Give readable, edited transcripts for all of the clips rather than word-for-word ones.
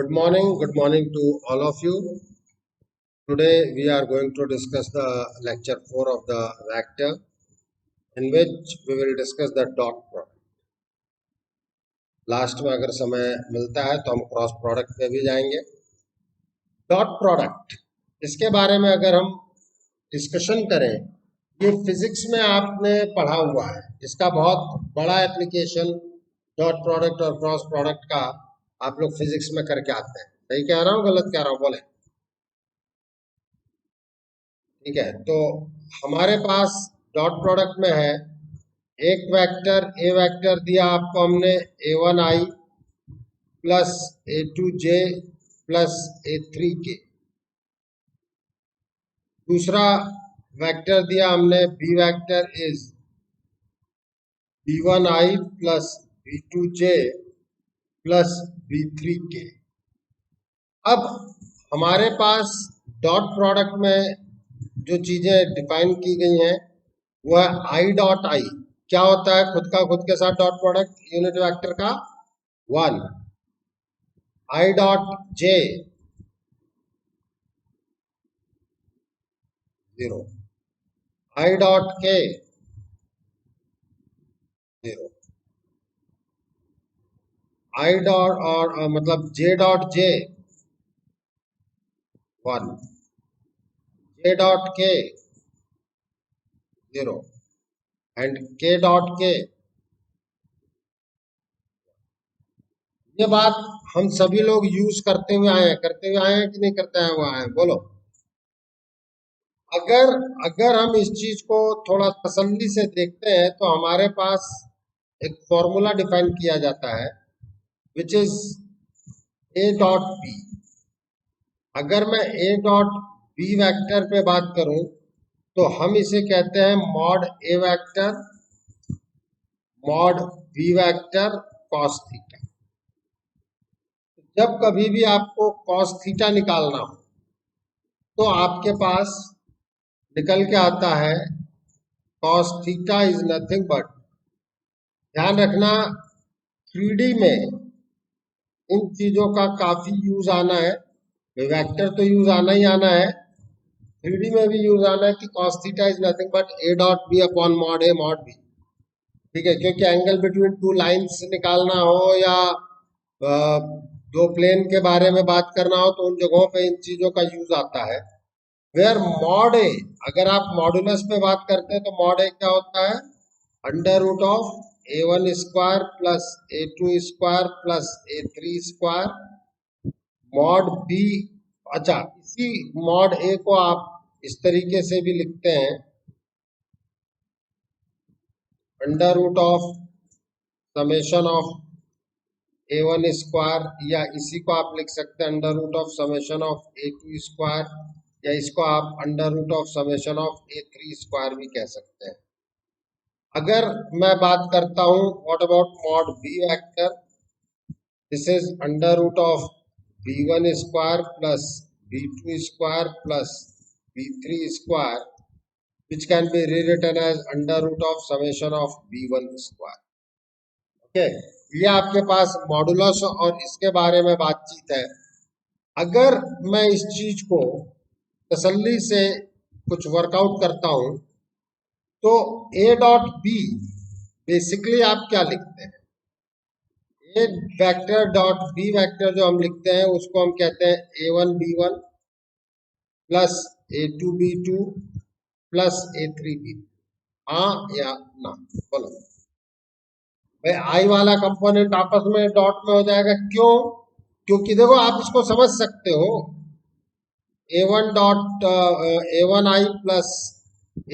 Good morning to all of you. Today we are going to discuss the lecture 4 of the vector, in which we will discuss the dot product. Last में अगर समय मिलता है तो हम cross product पे भी जाएंगे. डॉट प्रोडक्ट, इसके बारे में अगर हम डिस्कशन करें, ये फिजिक्स में आपने पढ़ा हुआ है. इसका बहुत बड़ा एप्लीकेशन डॉट प्रोडक्ट और क्रॉस प्रोडक्ट का आप लोग फिजिक्स में करके आते हैं. सही कह रहा हूँ, गलत कह रहा हूँ, बोले. ठीक है, तो हमारे पास डॉट प्रोडक्ट में है एक वेक्टर ए वेक्टर दिया आपको हमने a1i plus a2j plus a3k. दूसरा वेक्टर दिया हमने b vector is b1i plus b2j plus b3k. अब हमारे पास डॉट प्रोडक्ट में जो चीजें डिफाइन की गई हैं वो है आई डॉट आई. क्या होता है खुद का खुद के साथ डॉट प्रोडक्ट यूनिट वेक्टर का? 1. I dot J 0. I dot के 0. आई डॉट और मतलब J dot J 1. J dot के 0 एंड के डॉट के. ये बात हम सभी लोग यूज करते हुए आए हैं कि नहीं करते हुए आए हैं? बोलो. अगर हम इस चीज को थोड़ा तसल्ली से देखते हैं तो हमारे पास एक फॉर्मूला डिफाइन किया जाता है which is A dot B. अगर मैं ए डॉट बी वेक्टर पे बात करूं तो हम इसे कहते हैं mod A vector mod B vector cos theta. जब कभी भी आपको कॉस थीटा निकालना हो तो आपके पास निकल के आता है cos theta is nothing but, ध्यान रखना 3D में इन चीजों का काफी यूज आना है. वेक्टर तो यूज आना ही आना है, 3D में भी यूज आना है कि cos theta is nothing but a dot B upon mod a mod b. ठीक है, क्योंकि एंगल बिटवीन टू लाइंस निकालना हो या दो प्लेन के बारे में बात करना हो तो उन जगहों पे इन चीजों का यूज आता है. वेयर मॉड ए, अगर आप मॉडुलस पे बात करते हैं तो मॉड ए क्या होता है? Under root of a1 square plus a2 square plus a3 square mod B. अच्छा, इसी मॉड ए को आप इस तरीके से भी लिखते हैं under root of summation of a1 square, या इसी को आप लिख सकते हैं under root of summation of a2 square, या इसको आप under root of summation of a3 square भी कह सकते हैं. अगर मैं बात करता हूं what about mod B vector, this is under root of b1 square plus b2 square plus b3 square which can be rewritten as under root of summation of b1 square. Okay, ये आपके पास modulus और इसके बारे में बातचीत है. अगर मैं इस चीज को तसल्ली से कुछ वर्कआउट करता हूं तो a डॉट बी बेसिकली आप क्या लिखते हैं? A vector dot B vector जो हम लिखते हैं उसको हम कहते हैं a1 b1 plus a2 b2 plus a3 b. हाँ या ना? बोलो भाई. आई वाला कंपोनेंट आपस में डॉट में हो जाएगा. क्यों? क्योंकि देखो आप इसको समझ सकते हो a1 dot a1i plus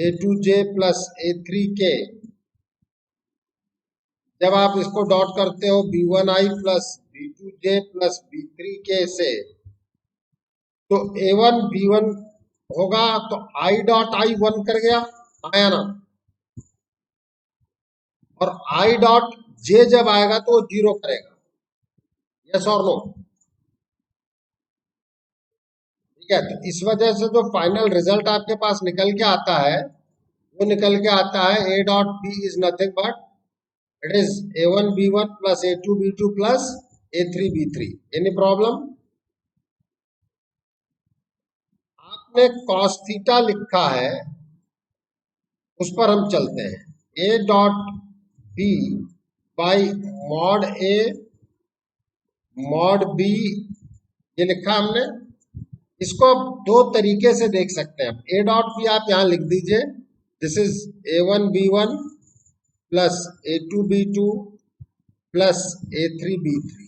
a2j plus a3k. जब आप इसको डॉट करते हो b1i plus b2j plus b3k से तो a1 b1 होगा तो i डॉट i 1 कर गया, आया ना? और i डॉट j जब आएगा तो वो 0 करेगा. यस और नो? ठीक है, तो इस वजह से जो फाइनल रिजल्ट आपके पास निकल के आता है वो निकल के आता है a dot b is nothing but it is a1 b1 plus a2 b2 plus a3 b3. Any problem? ने कॉस थीटा लिखा है उस पर हम चलते हैं। A dot B by mod A mod B, ये लिखा हमने। इसको आप दो तरीके से देख सकते हैं। ए डॉट बी आप यहां लिख दीजिए, this is A1 B1 plus A2 B2 plus A3 B3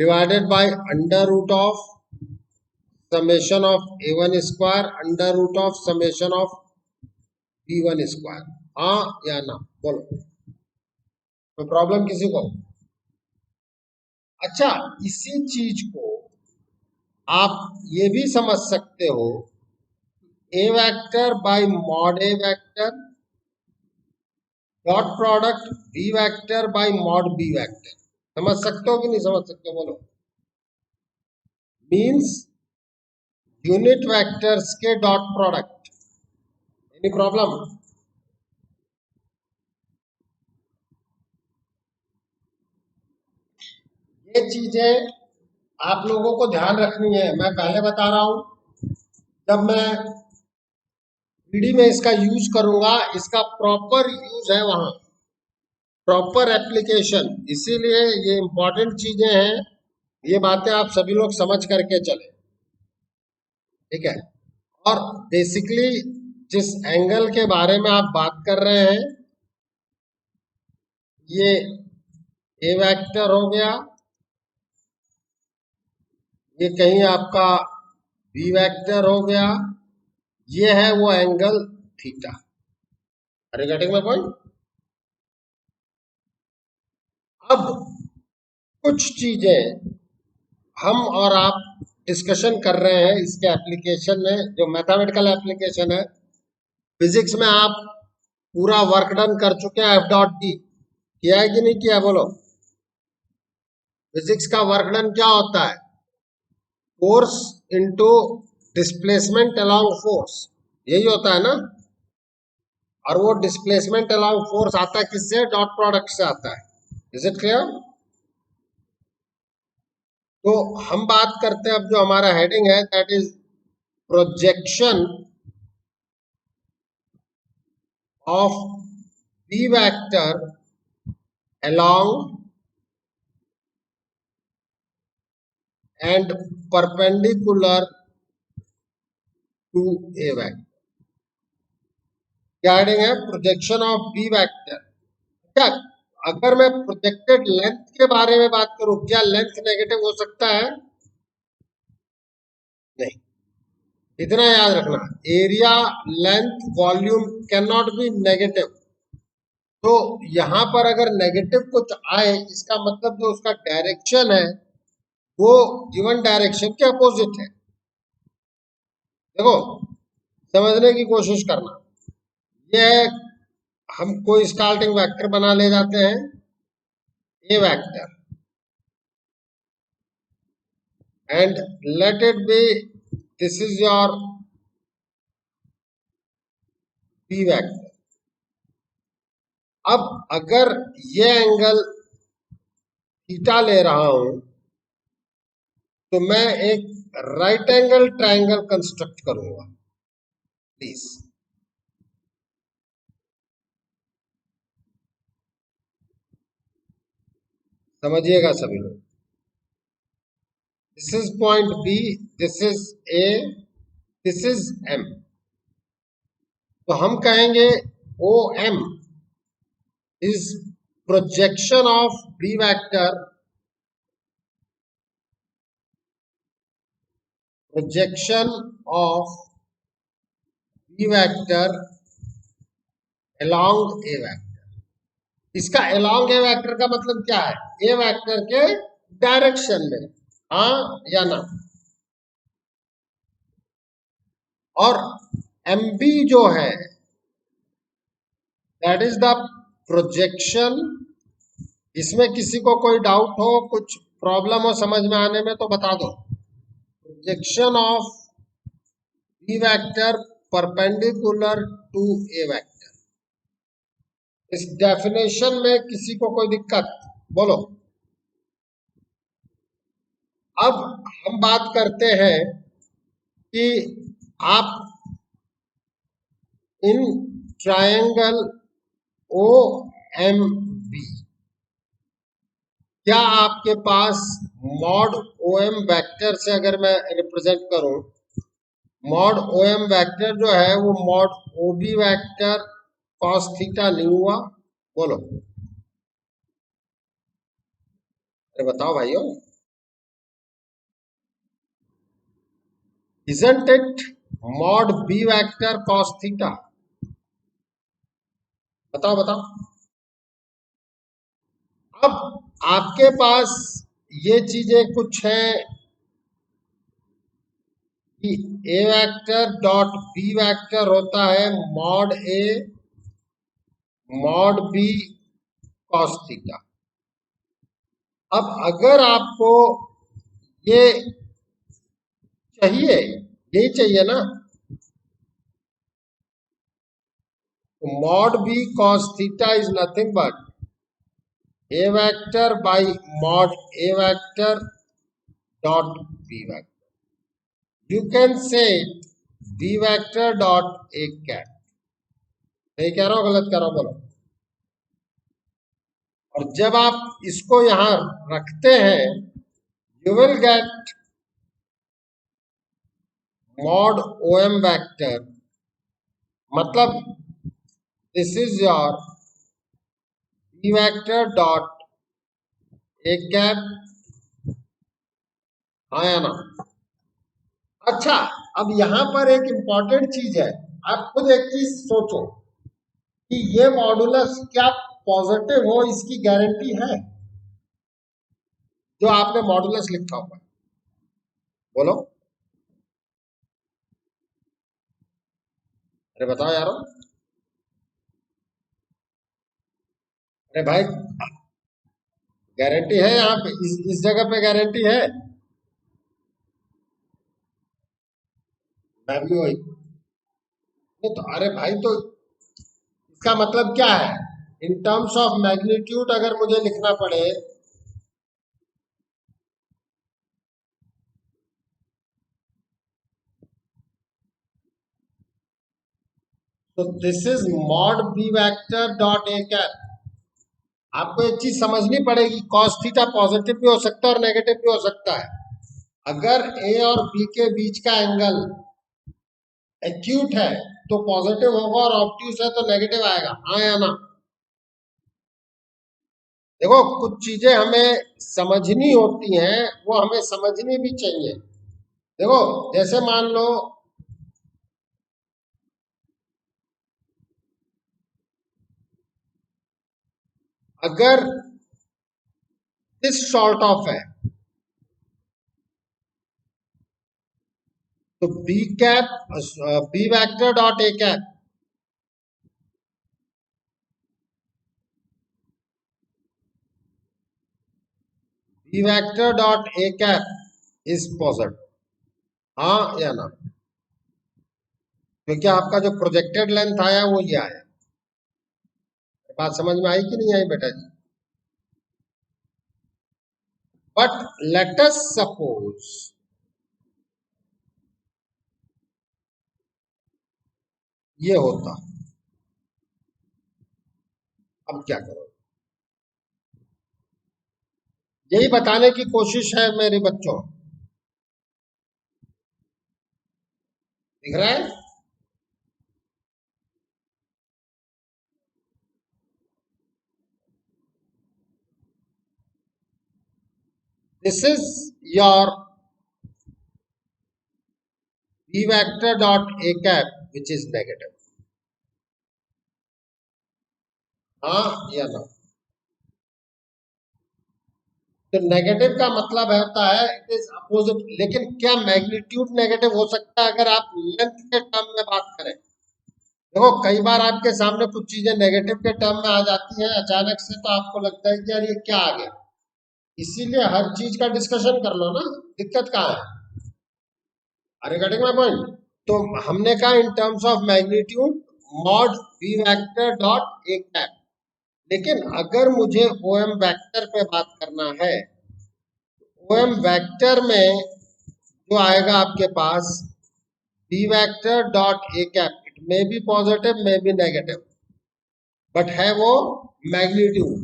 divided by under root of summation of A1 square under root of summation of B1 square. हाँ या ना बोलो, कोई प्रॉब्लम किसी को? अच्छा, इसी चीज को आप ये भी समझ सकते हो, A vector by mod A vector dot product B vector by mod B vector. समझ सकते हो कि नहीं समझ सकते हो बोलो? मीन्स यूनिट वेक्टर्स के डॉट प्रोडक्ट। Any problem? ये चीजें आप लोगों को ध्यान रखनी है। मैं पहले बता रहा हूं, जब मैं पीडी में इसका यूज करूंगा, इसका प्रॉपर यूज है वहां, प्रॉपर एप्लीकेशन। इसीलिए ये इंपॉर्टेंट चीजें हैं, ये बातें आप सभी लोग समझ करके चले, ठीक है? और बेसिकली जिस एंगल के बारे में आप बात कर रहे हैं, ये ए वेक्टर हो गया, ये कहीं आपका बी वेक्टर हो गया, ये है वो angle theta. Are you getting my point? अब कुछ चीजें हम और आप डिस्कशन कर रहे हैं इसके एप्लीकेशन में, जो मैथमेटिकल एप्लीकेशन है। फिजिक्स में आप पूरा वर्क डन कर चुके हैं, एफ डॉट डी किया है कि नहीं किया बोलो? फिजिक्स का वर्क डन क्या होता है? Force into displacement along force, यही होता है ना? और वो डिस्प्लेसमेंट अलोंग फोर्स आता है किससे? डॉट प्रोडक्ट से आता है। Is it clear? तो हम बात करते हैं, अब जो हमारा हेडिंग है that is projection of B vector along and perpendicular to a vector। क्या हेडिंग है? Projection of B vector. क्या अगर मैं प्रोजेक्टेड लेंथ के बारे में बात करूं, क्या लेंथ नेगेटिव हो सकता है? नहीं, इतना याद रखना, area length volume can not be negative. तो यहां पर अगर नेगेटिव कुछ आए, इसका मतलब जो उसका डायरेक्शन है वो गिवन डायरेक्शन के अपोजिट है। देखो, समझने की कोशिश करना। ये हम कोई स्टार्टिंग वेक्टर बना ले जाते हैं, A vector, and let it be this is your B vector. अब अगर ये एंगल थीटा ले रहा हूं, तो मैं एक राइट एंगल ट्रायंगल कंस्ट्रक्ट करूंगा। प्लीज समझिएगा सभी लोग। This is point B, this is A, this is M. तो हम कहेंगे O M is projection of B vector, projection of B vector along A vector. इसका along ए वेक्टर का मतलब क्या है? ए वेक्टर के डायरेक्शन में, हाँ या ना? और एम बी जो है दैट इज द प्रोजेक्शन। इसमें किसी को कोई डाउट हो, कुछ प्रॉब्लम हो समझ में आने में, तो बता दो। Projection of B vector perpendicular to A vector. इस डेफिनेशन में किसी को कोई दिक्कत बोलो? अब हम बात करते हैं कि आप in triangle O M B, क्या आपके पास मॉड ओ एम वैक्टर से अगर मैं रिप्रेजेंट करूं, मॉड ओ एम वैक्टर जो है वो mod O B vector cos theta नहीं हुआ? बोलो, अरे बताओ भाइयों, isn't it mod b vector cos theta? बताओ बताओ। अब आपके पास ये चीजें कुछ हैं कि A vector dot B vector होता है mod A mod B cos theta. अब अगर आपको ये चाहिए, यही चाहिए ना, तो mod B cos theta is nothing but A vector by mod A vector dot B vector. You can say b vector dot a cat। सही कह रहा हूं गलत कह रहा हूं? बोलो। और जब आप इसको यहां रखते हैं, you will get mod O M vector, मतलब this is your b vector dot a cap. हाँ या ना? अच्छा, अब यहां पर एक इंपॉर्टेंट चीज है, आप खुद एक चीज सोचो कि ये मॉडुलस क्या पॉजिटिव हो, इसकी गारंटी है? जो आपने मॉडुलस लिखा हुआ है, बोलो, अरे बताओ यारो। अरे भाई, गारंटी है यहाँ पे, इस जगह पे गारंटी है। मैं भी वही, नहीं तो अरे भाई, तो इसका मतलब क्या है? इन टर्म्स ऑफ मैग्नीट्यूड अगर मुझे लिखना पड़े, तो this is mod B vector dot A cap. आपको एक चीज समझनी पड़ेगी, कॉस थीटा पॉजिटिव भी हो सकता है और नेगेटिव भी हो सकता है। अगर ए और बी के बीच का एंगल एक्यूट है तो पॉजिटिव होगा, और ऑब्ट्यूस है तो नेगेटिव आएगा। हाँ या ना? देखो, कुछ चीजें हमें समझनी होती हैं, वो हमें समझनी भी चाहिए। देखो, जैसे मान लो अगर दिस शॉर्ट ऑफ है, तो B cap B vector dot A cap, B vector dot A cap is positive. हाँ या ना? क्योंकि आपका जो प्रोजेक्टेड लेंथ आया वो ये आया। बात समझ में आई कि नहीं आई बेटा जी? बट लेट अस सपोज ये होता, अब क्या करो? यही बताने की कोशिश है मेरे बच्चों, दिख रहा है? This is your b vector dot a cap which is negative। हाँ या ना? तो नेगेटिव का मतलब होता है इट इज अपोजिट। लेकिन क्या मैग्नीट्यूड नेगेटिव हो सकता है अगर आप लेंथ के टर्म में बात करें? देखो, कई बार आपके सामने कुछ चीजें नेगेटिव के टर्म में आ जाती हैं अचानक से, तो आपको लगता है कि यार ये क्या आ गया। इसीलिए हर चीज का डिस्कशन कर लो ना, दिक्कत कहाँ है? Are you getting my point? तो हमने कहा in terms of magnitude mod B vector dot A cap. लेकिन अगर मुझे ओ एम वैक्टर पे बात करना है, ओ एम वैक्टर में जो आएगा आपके पास B vector dot A cap, it may be positive may be negative, but है वो मैग्नीट्यूड।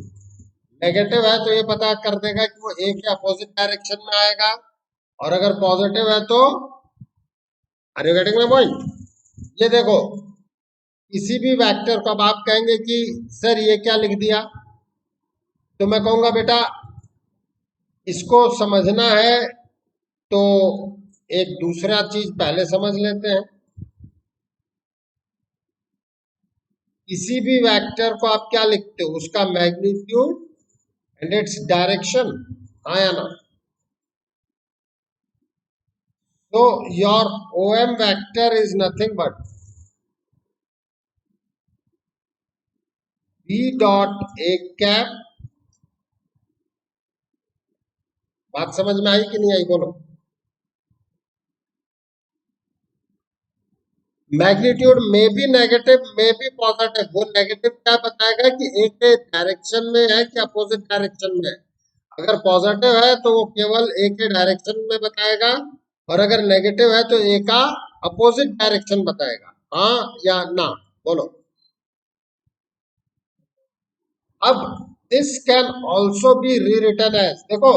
नेगेटिव है तो ये पता कर देगा कि वो ए के अपोजिट डायरेक्शन में आएगा, और अगर पॉजिटिव है तो, are you getting my point? ये देखो, किसी भी वेक्टर को अब आप कहेंगे कि सर ये क्या लिख दिया, तो मैं कहूंगा बेटा इसको समझना है तो एक दूसरा चीज पहले समझ लेते हैं। किसी भी वेक्टर को आप क्या लिखते हो, उसका मैग्नीट्यूड एंड इट्स डायरेक्शन, हाँ या ना? तो your OM vector is nothing but B dot A cap. बात समझ में आई कि नहीं आई, बोलो। मैग्नीट्यूड में भी नेगेटिव में भी पॉजिटिव, वो नेगेटिव क्या बताएगा कि एक डायरेक्शन में है कि अपोजिट डायरेक्शन में है। अगर पॉजिटिव है तो वो केवल एक के डायरेक्शन में बताएगा, और अगर नेगेटिव है तो एक का अपोजिट डायरेक्शन बताएगा, हाँ या ना, बोलो। अब दिस कैन ऑल्सो बी री रिटन एज, देखो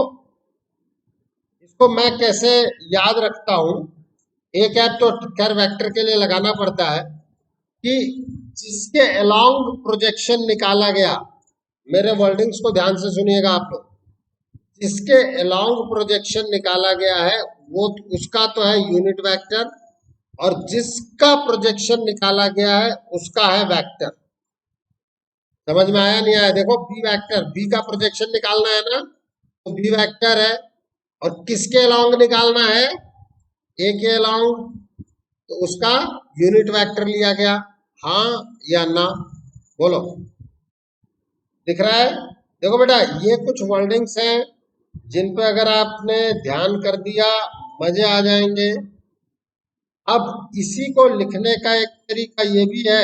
इसको मैं कैसे याद रखता हूं, ए कैप तो खैर वेक्टर के लिए लगाना पड़ता है, कि जिसके अलोंग प्रोजेक्शन निकाला गया, मेरे वर्डिंग्स को ध्यान से सुनिएगा आप लोग, जिसके अलोंग प्रोजेक्शन निकाला गया है वो उसका तो है यूनिट वेक्टर, और जिसका प्रोजेक्शन निकाला गया है उसका है वेक्टर। समझ में आया नहीं आया? देखो बी वेक्टर, बी का प्रोजेक्शन निकालना है ना, तो बी वेक्टर है, और किसके अलोंग निकालना है, ए के अलोंग, तो उसका यूनिट वेक्टर लिया गया, हाँ या ना, बोलो। दिख रहा है? देखो बेटा ये कुछ वर्डिंग्स हैं जिन पे अगर आपने ध्यान कर दिया मजे आ जाएंगे। अब इसी को लिखने का एक तरीका ये भी है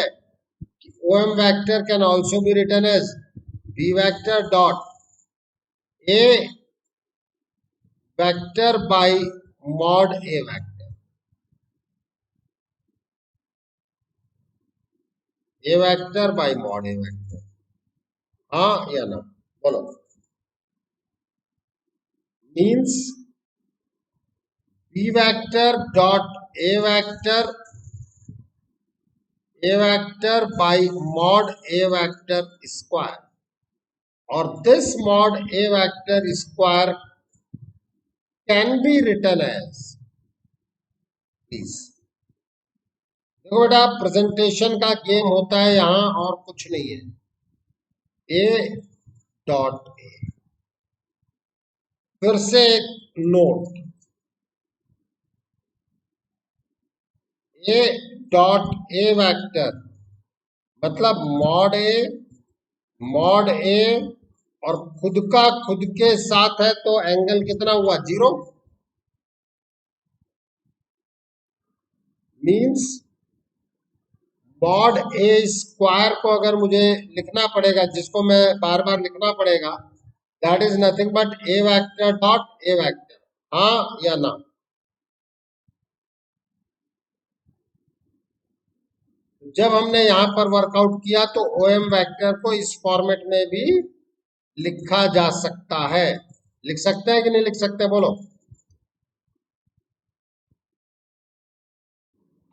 कि OM vector can also be written as B vector dot A vector by mod A vector, A vector by mod A vector, हाँ या ना, बोलो। Means B vector dot A vector, A vector by mod A vector square, और this mod A vector square can be written as, please देखो बेटा presentation का game होता है यहां, और कुछ नहीं है। ए डॉट ए, फिर से एक note, A dot A vector मतलब मॉड ए, और खुद का खुद के साथ है तो एंगल कितना हुआ, 0। मीन्स मॉड ए स्क्वायर को अगर मुझे लिखना पड़ेगा, जिसको मैं बार बार लिखना पड़ेगा, that is nothing but A vector dot A vector, हाँ या ना? जब हमने यहां पर वर्कआउट किया तो OM वेक्टर को इस फॉर्मेट में भी लिखा जा सकता है। लिख सकते हैं कि नहीं लिख सकते, बोलो।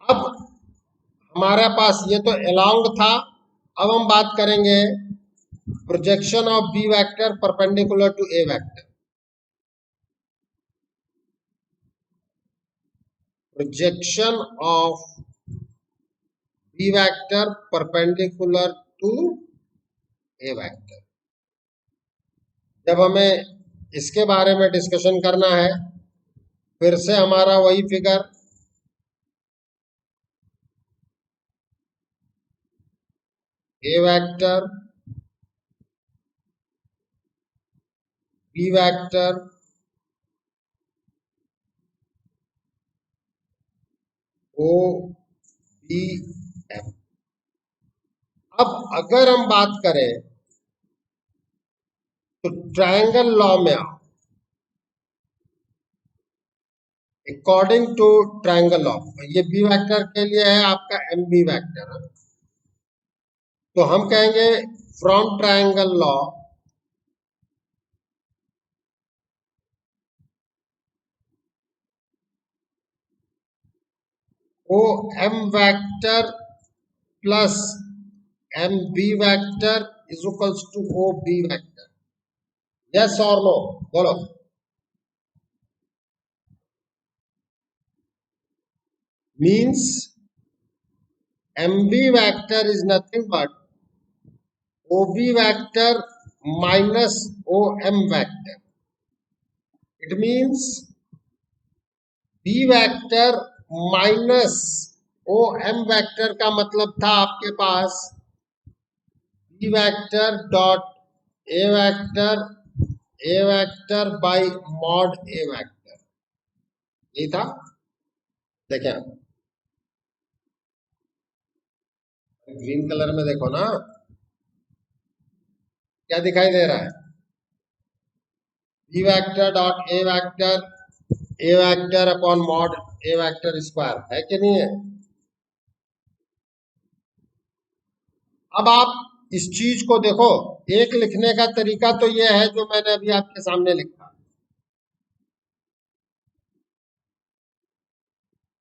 अब हमारे पास ये तो अलोंग था, अब हम बात करेंगे projection of B vector perpendicular to A vector. Projection of B vector perpendicular to A vector, जब हमें इसके बारे में डिस्कशन करना है, फिर से हमारा वही figure, A vector B vector O B F। अब अगर हम बात करें तो ट्रायंगल लॉ में आओ, अकॉर्डिंग टू ट्रायंगल ऑफ, ये बी वेक्टर के लिए है आपका एम बी वेक्टर। तो हम कहेंगे from triangle law O M vector plus M B vector is equals to O B vector. Yes और नो बोलो। Means MB vector is nothing but OB vector minus OM vector. It means B vector minus OM vector का मतलब था आपके पास B vector dot A vector by mod A vector, ये था। देखें green colour में देखो ना क्या दिखाई दे रहा है, B vector dot A vector upon mod A vector square, है कि नहीं है। अब आप इस चीज को देखो, एक लिखने का तरीका तो यह है जो मैंने अभी आपके सामने लिखा।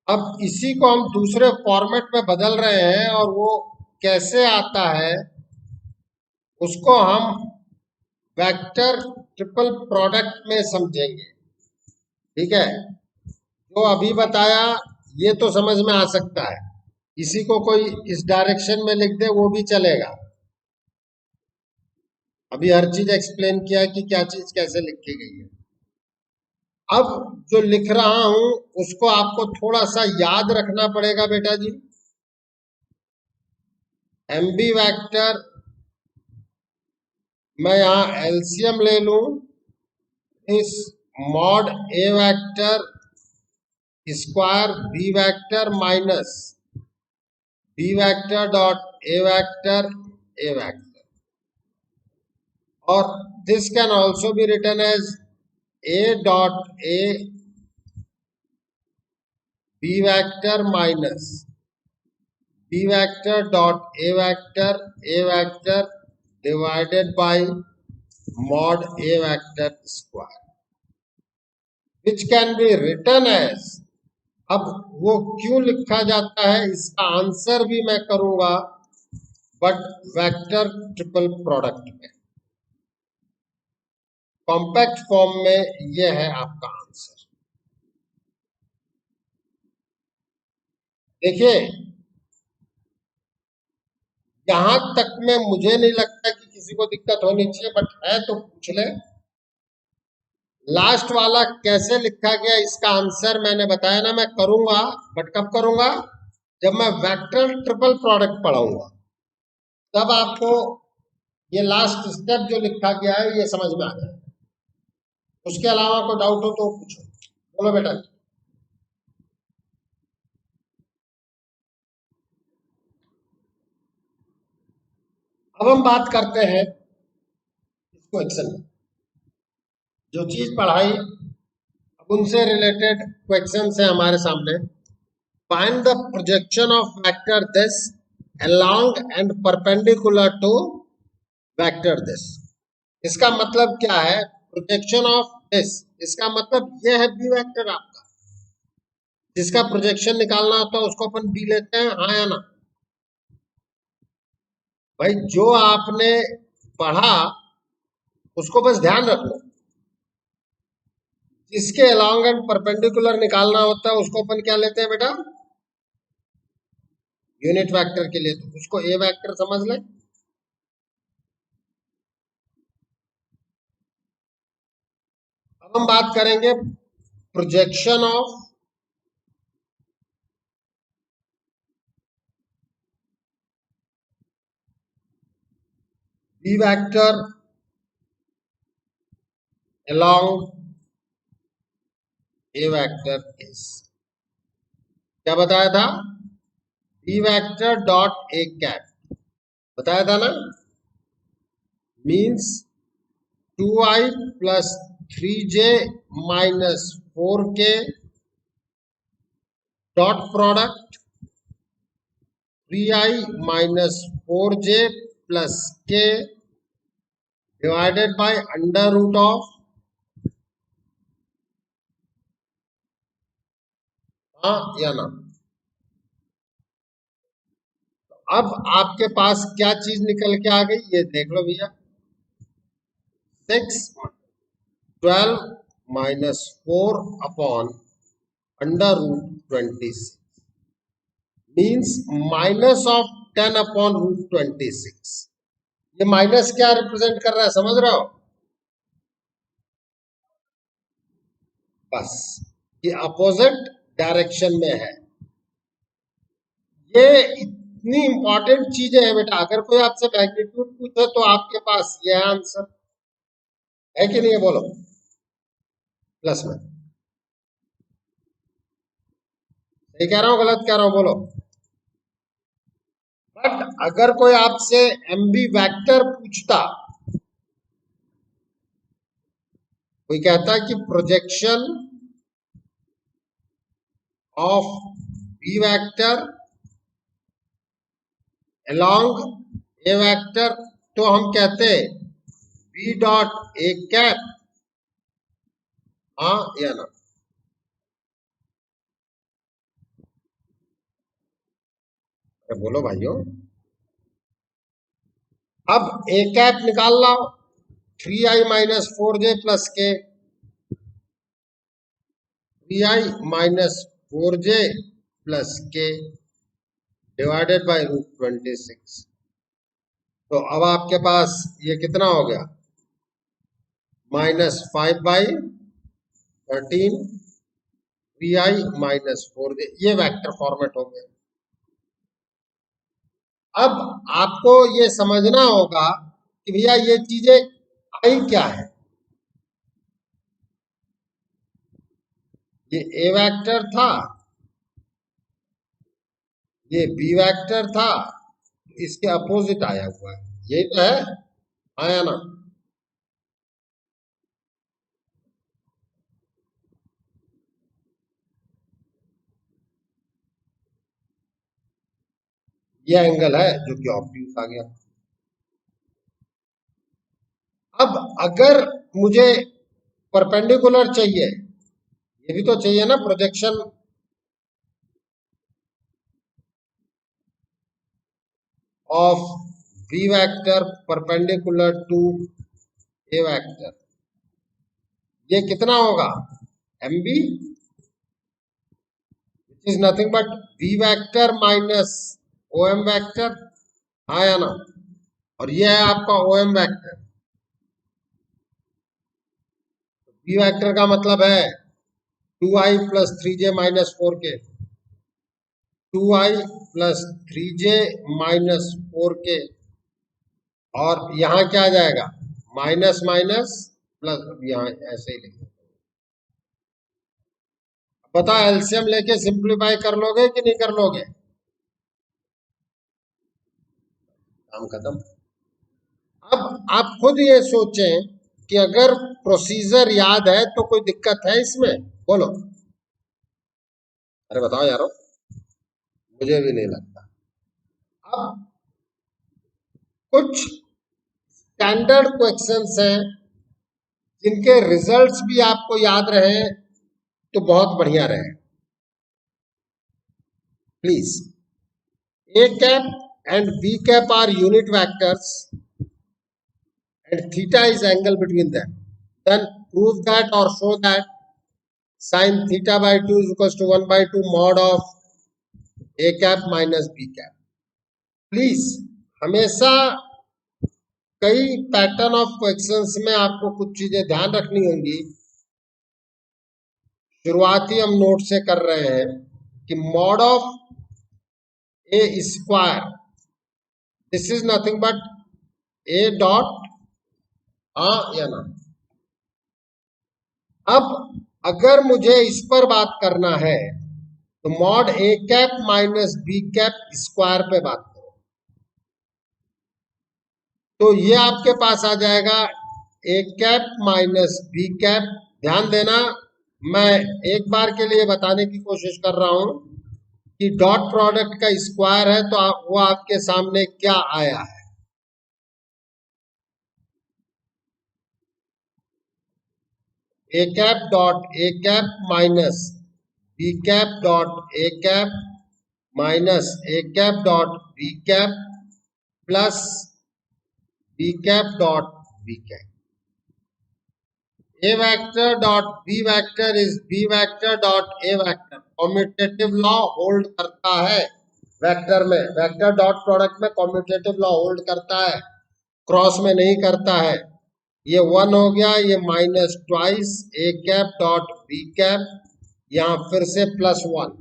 अब इसी को हम दूसरे फॉर्मेट में बदल रहे हैं और वो कैसे आता है उसको हम वेक्टर ट्रिपल प्रोडक्ट में समझेंगे। ठीक है, जो अभी बताया ये तो समझ में आ सकता है, इसी को कोई इस डायरेक्शन में लिख दे वो भी चलेगा। अभी हर चीज एक्सप्लेन किया है कि क्या चीज कैसे लिखी गई है। अब जो लिख रहा हूं उसको आपको थोड़ा सा याद रखना पड़ेगा बेटा जी। एमबी वेक्टर मैं यहां एलसीएम ले लूं, इस mod A vector square B vector minus B vector dot A vector और this can also be written as A dot A B vector minus B vector dot A vector divided by mod A vector square, which can be written as, अब वो क्यों लिखा जाता है इसका answer भी मैं करूंगा बट वेक्टर ट्रिपल प्रोडक्ट में, कॉम्पैक्ट फॉर्म में ये है आपका आंसर। देखिए यहां तक में मुझे नहीं लगता कि किसी को दिक्कत होनी चाहिए, बट है तो पूछ ले। लास्ट वाला कैसे लिखा गया इसका आंसर मैंने बताया ना, मैं करूंगा, बट कब करूंगा, जब मैं वेक्टर ट्रिपल प्रोडक्ट पढ़ाऊंगा तब आपको ये लास्ट स्टेप जो लिखा गया है ये समझ में आ जाएगा। उसके अलावा कोई डाउट हो तो पूछो, बोलो बेटा। अब हम बात करते हैं क्वेश्चन, जो चीज पढ़ाई अब उनसे रिलेटेड क्वेश्चन है हमारे सामने। Find the projection of vector this along and perpendicular to vector this. इसका मतलब क्या है, प्रोजेक्शन ऑफ दिस, इसका मतलब यह है बी वेक्टर आपका, जिसका प्रोजेक्शन निकालना होता है उसको अपन बी लेते हैं, हाँ या ना। भाई जो आपने पढ़ा उसको बस ध्यान रख लो, जिसके अलॉन्ग एंड परपेंडिकुलर निकालना होता है उसको अपन क्या लेते हैं बेटा, यूनिट वेक्टर के लिए तो उसको ए वेक्टर समझ ले। अब हम बात करेंगे projection of B vector along A vector is, क्या बताया था, B vector dot A cap बताया था ना, means 2i plus 3j minus 4k dot product 3i minus 4j plus k divided by under root of, हाँ या ना। अब आपके पास क्या चीज निकल के आ गई ये देख लो भैया। 6 12 minus 4 upon under root 26 means minus of 10 upon root 26। ये माइनस क्या रिप्रेजेंट कर रहा है समझ रहे हो? बस ये अपोजिट डायरेक्शन में है। ये इतनी इंपॉर्टेंट चीजें हैं बेटा, अगर कोई आपसे मैग्नीट्यूड पूछे तो आपके पास ये आंसर है कि नहीं है बोलो प्लस में। सही कह रहा हूं गलत कह रहा हूं बोलो। बट अगर कोई आपसे एमबी वेक्टर पूछता, कोई कहता है कि projection of B vector along A vector, तो हम कहते बी डॉट ए कैप, हाँ या ना। बोलो भाइयों। अब ए कैप निकाल लाओ 3i माइनस 4j प्लस के, 3i माइनस 4j प्लस के डिवाइडेड बाय रूट 26। तो अब आपके पास ये कितना हो गया, माइनस 5/13 3i माइनस 4j, ये वेक्टर फॉर्मेट हो गया। अब आपको ये समझना होगा कि भैया ये चीजें आई क्या है। ये ए वेक्टर था, ये बी वेक्टर था, इसके अपोजिट आया हुआ है, यही तो है, आया ना। ये एंगल है जो कि ऑब्ट्यूज आ गया। अब अगर मुझे परपेंडिकुलर चाहिए, ये भी तो चाहिए ना projection of B vector perpendicular to A vector, ये कितना होगा M B, which is nothing but B vector minus O M vector, हाँ या ना। और ये है आपका O M vector. B vector का मतलब है 2i plus 3j minus 4k, 2i plus 3j minus 4k, और यहां क्या आ जाएगा माइनस माइनस प्लस, यहां ऐसे ही लिखेंगे। पता एलसीएम लेके सिंप्लीफाई कर लोगे कि नहीं कर लोगे, काम खत्म। अब आप खुद ये सोचें कि अगर प्रोसीजर याद है तो कोई दिक्कत है इसमें बोलो। अरे बताओ यारो, मुझे भी नहीं लगता। अब कुछ स्टैंडर्ड क्वेश्चंस हैं जिनके रिजल्ट्स भी आपको याद रहे तो बहुत बढ़िया रहे। Please, A cap and b cap are unit vectors and theta is angle between them, then prove that or show that sin theta by 2 is equals to 1 by 2 mod of a cap minus b cap। Please हमेशा कई pattern of questions में आपको कुछ चीजें ध्यान रखनी होंगी। शुरुआती हम नोट से कर रहे हैं कि mod of a square, this is nothing but a dot, हाँ या ना। अब अगर मुझे इस पर बात करना है तो mod A cap minus B cap square पे बात करो, तो ये आपके पास आ जाएगा A cap minus B cap. ध्यान देना, मैं एक बार के लिए बताने की कोशिश कर रहा हूं कि डॉट प्रोडक्ट का स्क्वायर है तो वो आपके सामने क्या आया है? A cap dot A cap minus B cap dot A cap minus A cap dot B cap plus B cap dot B cap. A vector dot B vector is B vector dot A vector. Commutative law hold करता है vector में. Vector dot product में commutative law hold करता है, cross में नहीं करता है. ये 1 हो गया, ये माइनस ट्वाइस ए कैप डॉट बी कैप, यहाँ फिर से +1.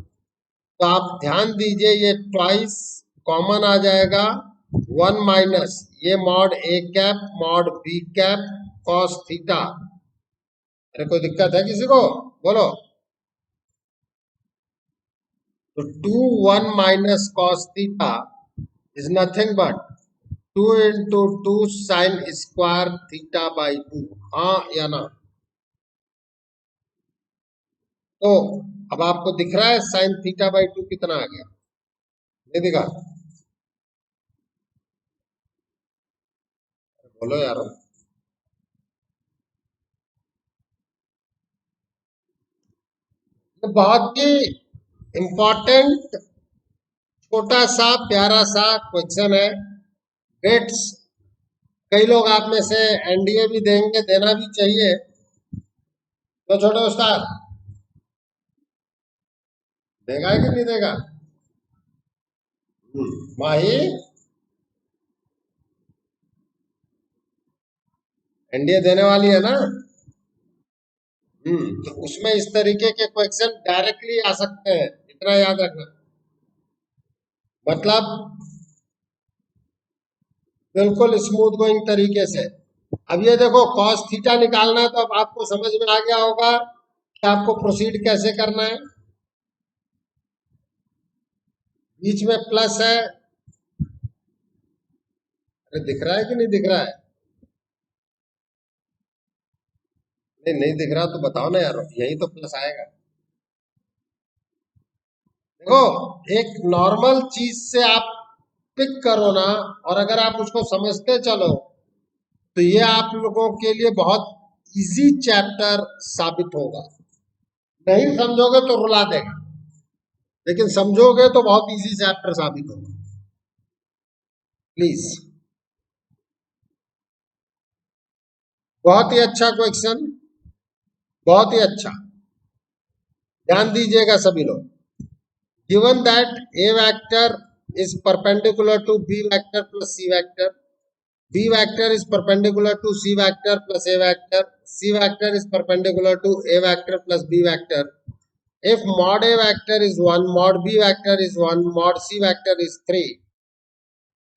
तो आप ध्यान दीजिए ये ट्वाइस कॉमन आ जाएगा, 1 माइनस ये mod A cap mod B cap cos theta. अरे कोई दिक्कत है किसी को? बोलो. तो 2 1 minus cos theta is nothing but 2 into 2 sine square theta by 2. हाँ या ना? तो अब आपको दिख रहा है साइन थीटा बाई 2 कितना आ गया? नहीं दिखा? बोलो यार. ये बहुत ही इंपॉर्टेंट छोटा सा प्यारा सा क्वेश्चन है. गेट्स कई लोग आप में से एनडीए भी देंगे, देना भी चाहिए. तो छोटे उस्ताद देगा कि नहीं देगा? माही एनडीए देने वाली है ना? तो उसमें इस तरीके के क्वेश्चन डायरेक्टली आ सकते हैं, इतना याद रखना. मतलब बिल्कुल स्मूथ गोइंग तरीके से. अब ये देखो कॉस थीटा निकालना है, तो अब आपको समझ में आ गया होगा कि आपको प्रोसीड कैसे करना है. बीच में प्लस है. अरे दिख रहा है कि नहीं दिख रहा है? नहीं दिख रहा तो बताओ ना यार, यही तो प्लस आएगा. देखो एक नॉर्मल चीज से आप पिक करो ना, और अगर आप उसको समझते चलो तो ये आप लोगों के लिए बहुत इजी चैप्टर साबित होगा. नहीं समझोगे तो रुला देगा, लेकिन समझोगे तो बहुत इजी चैप्टर साबित होगा. प्लीज. बहुत ही अच्छा क्वेश्चन, बहुत ही अच्छा. ध्यान दीजिएगा सभी लोग. Given that A vector is perpendicular to B vector plus C vector, B vector is perpendicular to C vector plus A vector. C vector is perpendicular to A vector plus B vector. If mod A vector is 1, mod B vector is 1, mod C vector is 3,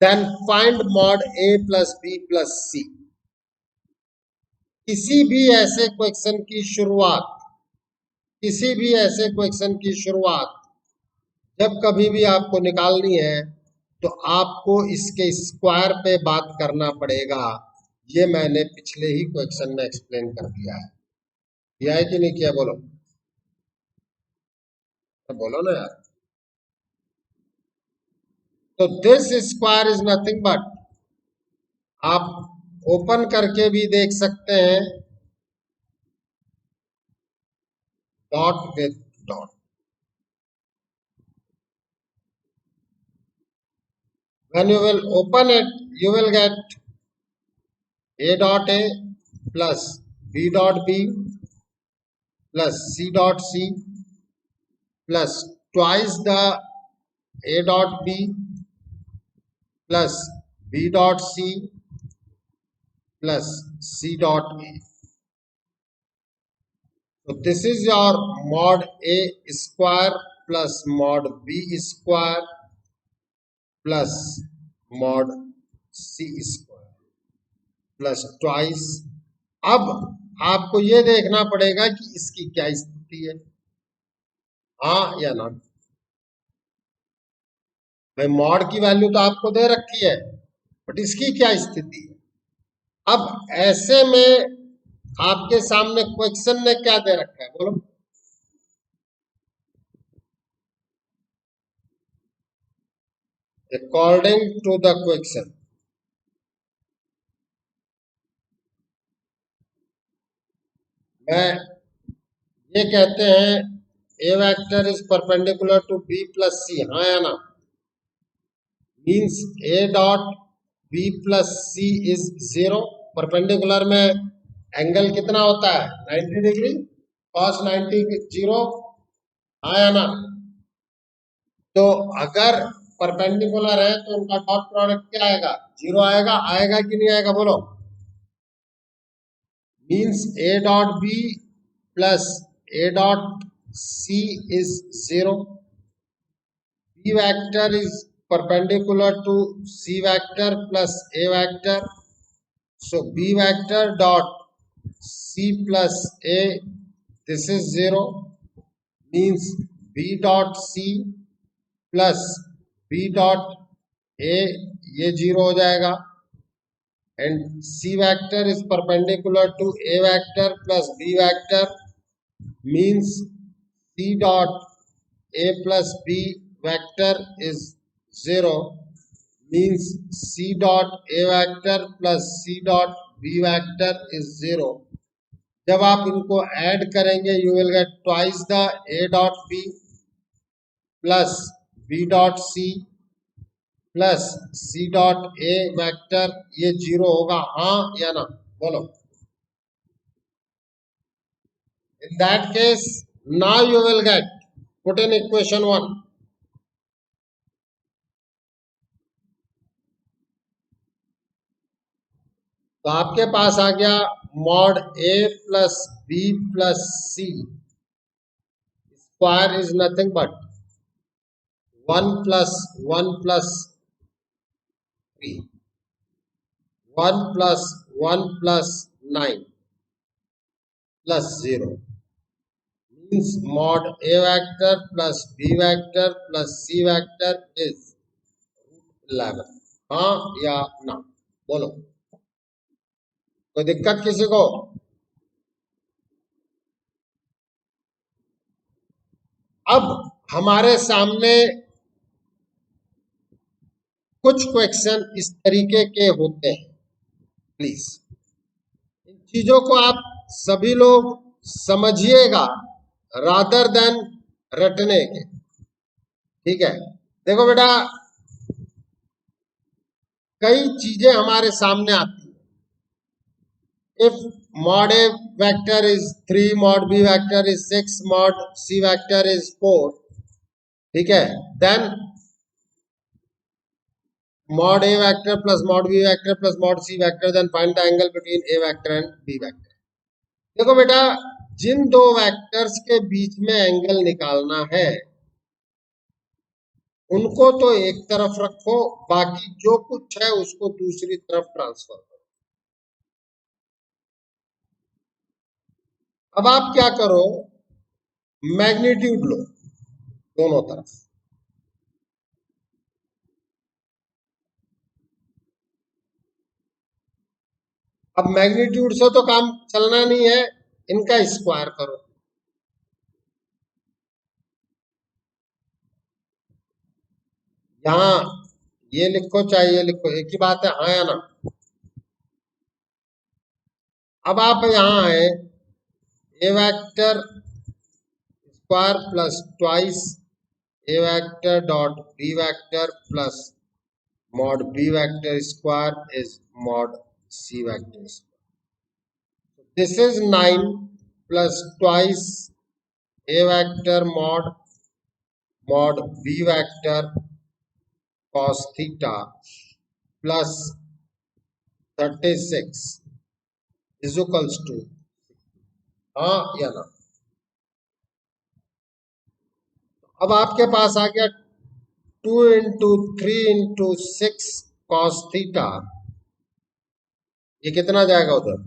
then find mod A plus B plus C. किसी भी ऐसे question की शुरुआत, किसी भी ऐसे question की शुरुआत जब कभी भी आपको निकालनी है तो आपको इसके स्क्वायर पे बात करना पड़ेगा. ये मैंने पिछले ही क्वेश्चन में एक्सप्लेन कर दिया है. किया है कि नहीं किया? बोलो. तो बोलो ना यार. तो this square is nothing but, आप ओपन करके भी देख सकते हैं, dot with dot. when you will open it you will get a dot a plus b dot b plus c dot c plus twice the a dot b plus b dot c plus c dot a. So this is your mod a square plus mod b square plus mod c square plus twice. अब आपको ये देखना पड़ेगा कि इसकी क्या स्थिति है, हाँ या ना. भाई मॉड की वैल्यू तो आपको दे रखी है, बट इसकी क्या स्थिति है? अब ऐसे में आपके सामने क्वेश्चन ने क्या दे रखा है? बोलो. According to the question. मैं ये कहते हैं A vector is perpendicular to B plus C, हाँ या ना? Means A dot B plus C is 0। Perpendicular में एंगल कितना होता है? 90 डिग्री, cos 90 0, हाँ या ना? तो अगर परपेंडिकुलर है तो उनका डॉट प्रोडक्ट क्या आएगा? 0 आएगा। आएगा कि नहीं आएगा बोलो? Means A dot B plus A dot C is 0। B vector is perpendicular to C vector plus A vector. So B vector dot C plus A, this is 0, means B dot C plus B dot A, ये 0 हो जाएगा। And C vector is perpendicular to A vector plus B vector, means C dot A plus B vector is 0, means C dot A vector plus C dot B vector is 0. जब आप इनको add करेंगे you will get twice the A dot B plus B dot C plus C dot A vector, ये 0 होगा, हाँ या ना? बोलो। In that case now you will get, put in equation 1, तो आपके पास आ गया mod A plus B plus C square is nothing but 1 plus 1 plus 3, 1 plus 1 plus 9 plus 0, means mod a vector plus b vector plus c vector is 11। हाँ या ना? बोलो। कोई दिक्कत किसी को? अब हमारे सामने कुछ क्वेश्चन इस तरीके के होते हैं। प्लीज इन चीजों को आप सभी लोग समझिएगा रादर देन रटने के। ठीक है, देखो बेटा, कई चीजें हमारे सामने आती हैं। If mod a vector is 3, mod b vector is 6, mod c vector is 4, ठीक है, then mod a vector plus mod b vector plus mod c vector, then find the angle between a vector and b vector। देखो बेटा, जिन दो vectors के बीच में angle निकालना है उनको तो एक तरफ रखो, बाकी जो कुछ है उसको दूसरी तरफ ट्रांसफर करो। अब आप क्या करो, मैग्नीट्यूड लो दोनों तरफ। अब मैग्नीट्यूड से तो काम चलना नहीं है, इनका स्क्वायर करो। यहां ये लिखो चाहे ये लिखो, एक ही बात है, हाँ या ना? अब आप यहां आए, A vector square plus twice A vector dot B vector plus mod b vector square is mod c vector square. This is 9 plus twice a vector mod b vector cos theta plus 36 is equals to, हाँ या ना? अब आपके पास आ गया 2 into 3 into 6 cos theta, ये कितना जाएगा उधर?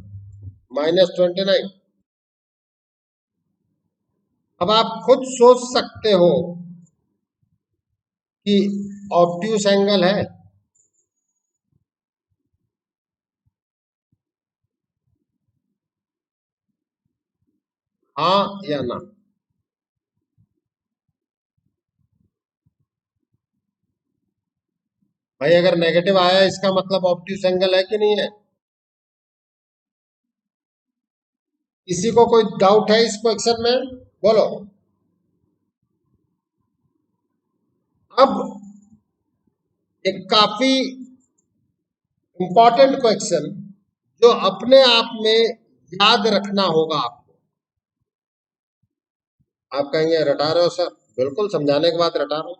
-29। अब आप खुद सोच सकते हो कि ऑब्ट्यूस एंगल है। हाँ या ना? भाई अगर नेगेटिव आया इसका मतलब ऑब्ट्यूस एंगल है कि नहीं है? किसी को कोई डाउट है इस क्वेश्चन में? बोलो। अब एक काफी इंपॉर्टेंट क्वेश्चन जो अपने आप में याद रखना होगा आपको। आप कहेंगे रटा रहे हो सर? बिल्कुल, समझाने के बाद रटा रहा हूं।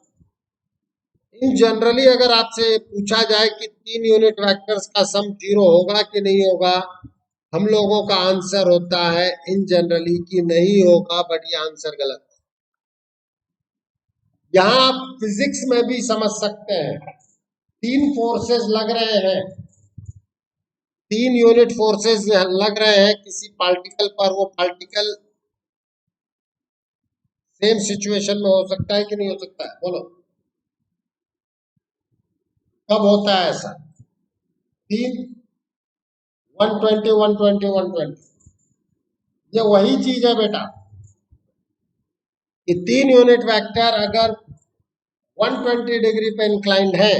इन जनरली अगर आपसे पूछा जाए कि 3 यूनिट वेक्टर्स का सम 0 होगा कि नहीं होगा, हम लोगों का आंसर होता है इन जनरली कि नहीं होगा, बट ये आंसर गलत है। यहां आप फिजिक्स में भी समझ सकते हैं, 3 फोर्सेस लग रहे हैं, 3 यूनिट फोर्सेस लग रहे हैं किसी पार्टिकल पर। वो पार्टिकल सेम सिचुएशन में हो सकता है कि नहीं हो सकता है? बोलो। कब होता है ऐसा? तीन 120 120 120, ये वही चीज है बेटा कि 3 यूनिट वेक्टर अगर 120 डिग्री पे इंक्लाइंड है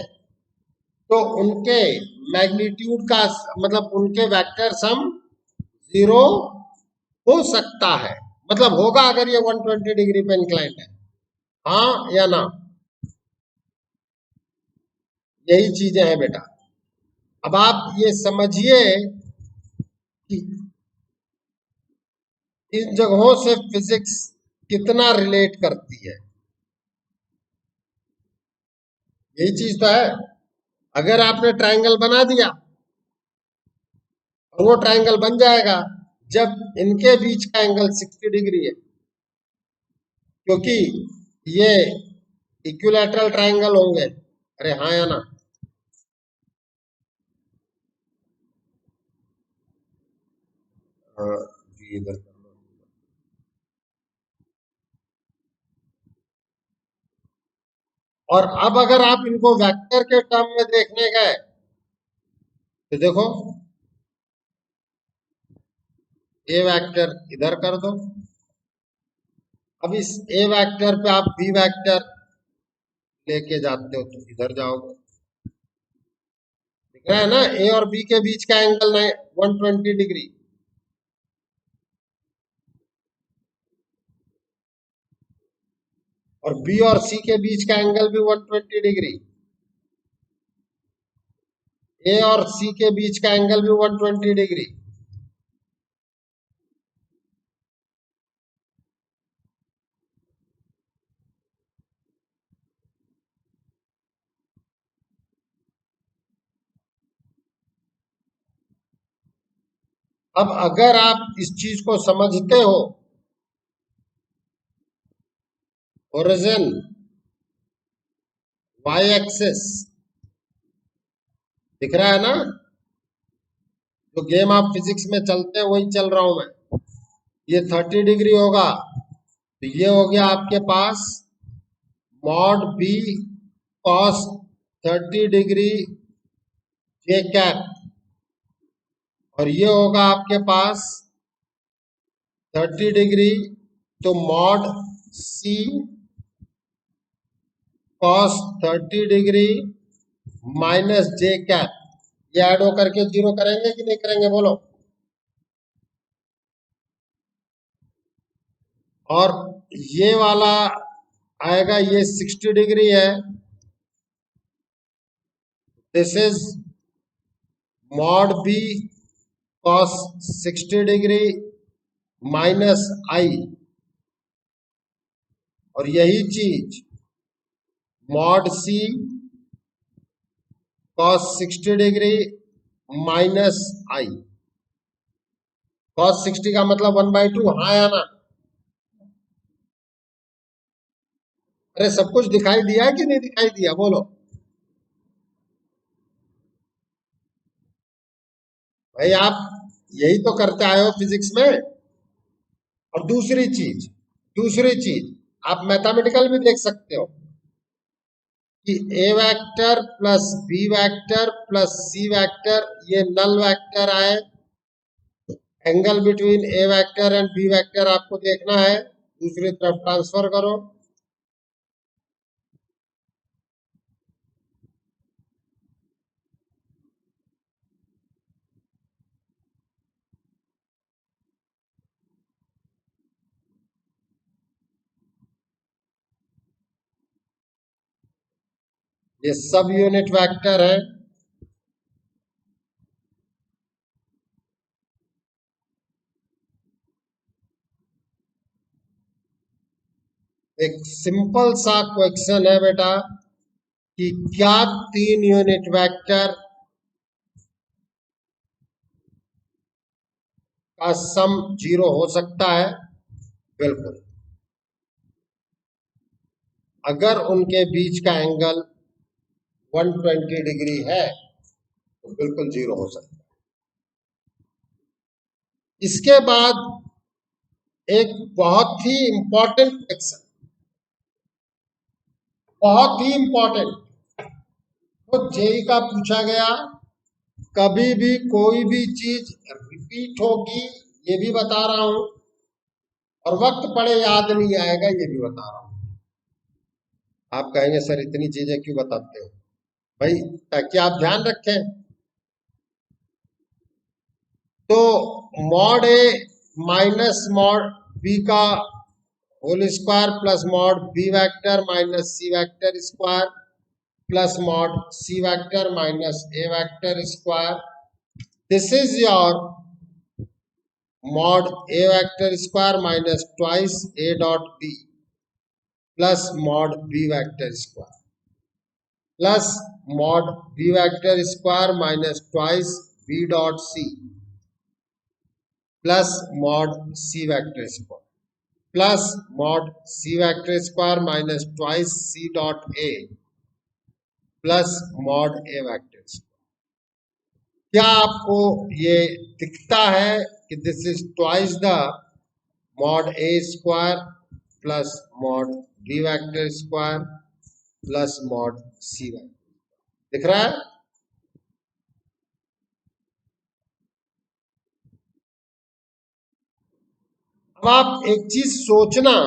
तो उनके मैग्नीट्यूड का मतलब उनके वेक्टर सम 0 हो सकता है। मतलब होगा अगर ये 120 डिग्री पे इंक्लाइंड है, हाँ या ना? यही चीजें हैं बेटा। अब आप ये समझिए कि इन जगहों से फिजिक्स कितना रिलेट करती है। यही चीज तो है। अगर आपने ट्रायंगल बना दिया और वो ट्रायंगल बन जाएगा जब इनके बीच का एंगल 60 डिग्री है, क्योंकि ये इक्विलैटरल ट्रायंगल होंगे। अरे हाँ या ना? हाँ जी, इधर करना। और अब अगर आप इनको वेक्टर के टर्म में देखने गए तो देखो, ए वेक्टर इधर कर दो, अब इस ए वेक्टर पे आप बी वेक्टर लेके जाते हो तो इधर जाओगे। दिख रहा है ना? ए और बी के बीच का एंगल 120 डिग्री, और बी और सी के बीच का एंगल भी 120 डिग्री, ए और सी के बीच का एंगल भी 120 डिग्री। अब अगर आप इस चीज को समझते हो, ओरिजिन वाई एक्सिस दिख रहा है ना? जो गेम आप फिजिक्स में चलते हैं वही चल रहा हूं मैं। ये 30 डिग्री होगा तो ये हो गया आपके पास mod B cos 30 degree J cap, और ये होगा आपके पास 30 डिग्री तो mod C cos 30 degree minus J cap. ये ऐड होकर के 0 करेंगे कि नहीं करेंगे? बोलो। और ये वाला आएगा, ये 60 डिग्री है, this is mod B cos 60 degree minus I, और यही चीज mod C cos 60 degree minus I. Cos 60 का मतलब 1/2, हाँ या ना? अरे सब कुछ दिखाई दिया कि नहीं दिखाई दिया? बोलो भाई, आप यही तो करते आए हो फिजिक्स में। और दूसरी चीज आप मैथमेटिकल भी देख सकते हो कि A vector plus B vector plus C vector ये नल वेक्टर आए, angle between A vector and B vector आपको देखना है, दूसरी तरफ ट्रांसफर करो। ये सब यूनिट वेक्टर है। एक सिंपल सा क्वेश्चन है बेटा कि क्या 3 यूनिट वेक्टर का सम 0 हो सकता है? बिल्कुल। अगर उनके बीच का एंगल 120 डिग्री है तो बिल्कुल 0 हो सकता है। इसके बाद एक बहुत ही इंपॉर्टेंट क्वेश्चन, बहुत ही इंपॉर्टेंट, तो जेई का पूछा गया। कभी भी कोई भी चीज रिपीट होगी ये भी बता रहा हूं, और वक्त पड़े याद नहीं आएगा ये भी बता रहा हूं। आप कहेंगे सर इतनी चीजें क्यों बताते हो? भाई ताकि आप ध्यान रखें। तो mod A minus mod B का whole square plus mod B vector minus C vector square plus mod C vector minus A vector square, this is your mod a vector square minus twice a dot b plus mod b vector square plus mod b vector square minus twice b dot c plus mod c vector square plus mod c vector square minus twice c dot a plus mod a vector square। क्या आपको ये दिखता है कि this is twice the mod a square plus mod b vector square plus mod c vector? दिख रहा है? अब आप एक चीज सोचना,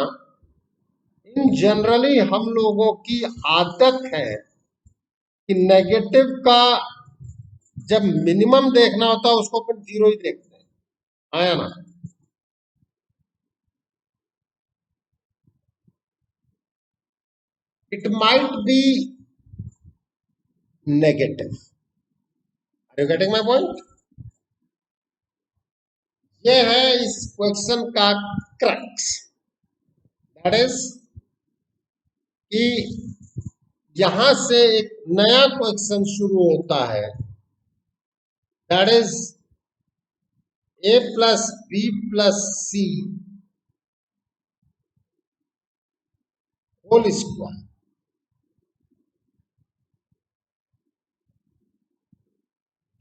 इन जनरली हम लोगों की आदत है कि नेगेटिव का जब मिनिमम देखना होता है उसको अपन 0 ही देखते हैं, आया ना? It might be negative. Are you getting my point? ये है इस क्वेश्चन का क्रक्स, दैट इज कि यहां से एक नया क्वेश्चन शुरू होता है, that is a plus B plus C whole square.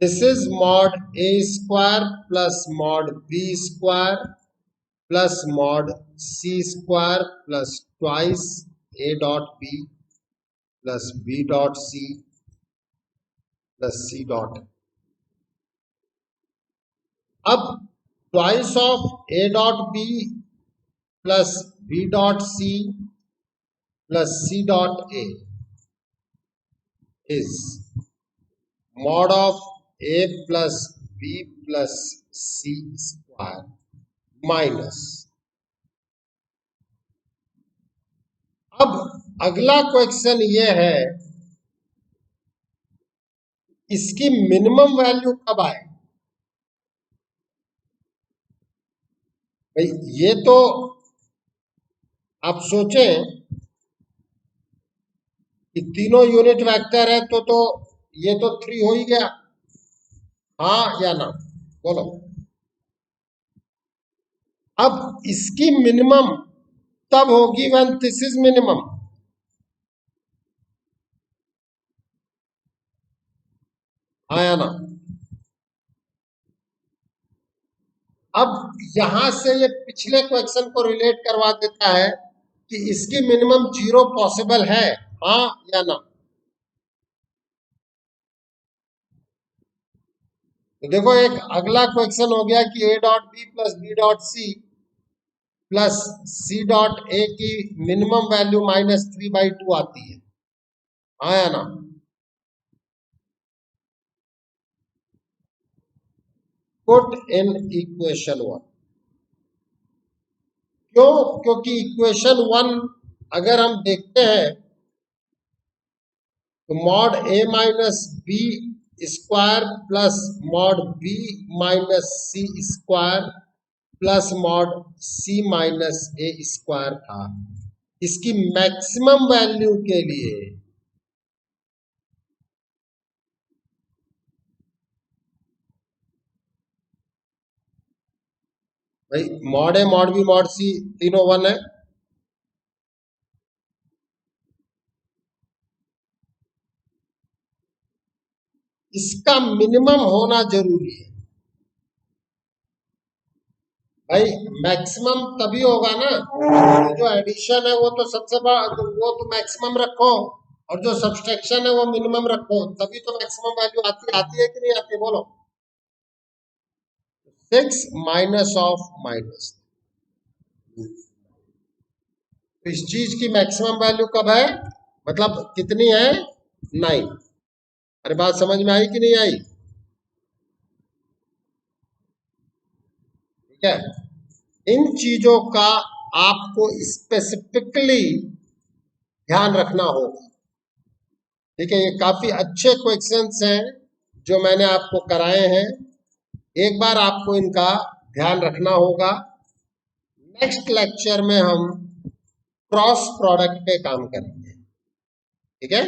This is mod a square plus mod b square plus mod c square plus twice a dot b plus b dot c plus c dot. अब twice of a dot b plus b dot c plus c dot a is mod of a plus b plus c square minus. अब अगला question ये है इसकी minimum value कब आए? भाई ये तो आप सोचें कि तीनों यूनिट वेक्टर है तो ये तो 3 हो ही गया, हाँ या ना? बोलो। अब इसकी मिनिमम तब होगी व्हेन दिस इज मिनिमम। हाँ या ना? अब यहां से ये पिछले क्वेश्चन को रिलेट करवा देता है कि इसकी मिनिमम 0 पॉसिबल है, हाँ या ना? तो देखो एक अगला क्वेश्चन हो गया कि a dot B plus B dot C plus C dot A की मिनिमम वैल्यू -3/2 आती है, हाँ या ना? Put in equation 1। क्यों? क्योंकि इक्वेशन 1 अगर हम देखते हैं तो mod A minus B square plus mod B minus C square plus mod C minus A square था। इसकी मैक्सिमम वैल्यू के लिए भाई mod A mod B mod C तीनों वन है। इसका मिनिमम होना जरूरी है भाई। मैक्सिमम तभी होगा ना, जो एडिशन है वो तो सबसे बड़ा, तो वो तो मैक्सिमम रखो, और जो सब्सट्रैक्शन है वो मिनिमम रखो, तभी तो मैक्सिमम वैल्यू आती है कि नहीं आती, बोलो। 6 माइनस ऑफ माइनस, तो इस चीज की मैक्सिमम वैल्यू कब है, मतलब कितनी है, 9। अरे बात समझ में आई कि नहीं आई? ठीक है, इन चीजों का आपको स्पेसिफिकली ध्यान रखना होगा। ठीक है, ये काफी अच्छे क्वेश्चंस हैं जो मैंने आपको कराए हैं, एक बार आपको इनका ध्यान रखना होगा। नेक्स्ट लेक्चर में हम क्रॉस प्रोडक्ट पे काम करेंगे। ठीक है।